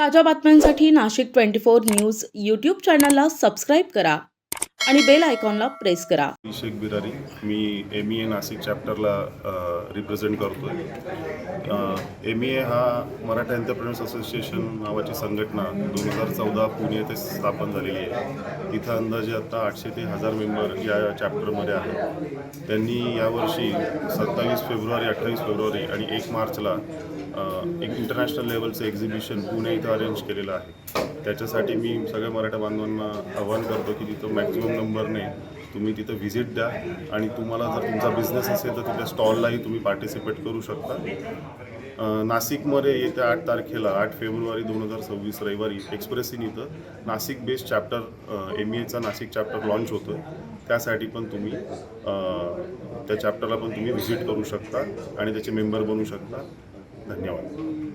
ताज्या बातम्यांसाठी Nashik 24 news YouTube चॅनलला सबस्क्राईब करा आणि बेल आयकॉनला प्रेस करा. शेख बिरारी, मी MEA नाशिक चॅप्टरला रिप्रेझेंट करतो आहे. MEA हा मराठा एंटरप्रेन्युअर्स असोसिएशन नावाची संघटना 2014 पुणे येथे स्थापन झालेली आहे. तिथं अंदाजे आता 800 ते 1000 मेंबर या चॅप्टरमध्ये आहेत. त्यांनी यावर्षी 27 फेब्रुवारी, 28 फेब्रुवारी आणि 1 मार्चला एक इंटरनॅशनल लेवलचं एक्झिबिशन पुणे इथं अरेंज केलेलं आहे. त्याच्यासाठी मी सगळ्या मराठा बांधवांना आवाहन करतो की तिथं मॅक्झिमम नंबरने तुम्ही तिथं व्हिजिट द्या आणि तुम्हाला जर तुमचा बिझनेस असेल तर तिथल्या स्टॉललाही तुम्ही पार्टिसिपेट करू शकता. नाशिकमध्ये येत्या 8 तारखेला 8 फेब्रुवारी 2026 रविवारी एक्सप्रेस इन इथं नाशिक बेस्ड चॅप्टर MEAचा नाशिक चॅप्टर लॉन्च होतो आहे. त्यासाठी पण तुम्ही त्या चॅप्टरला पण तुम्ही व्हिजिट करू शकता आणि त्याचे मेंबर बनू शकता. धन्यवाद.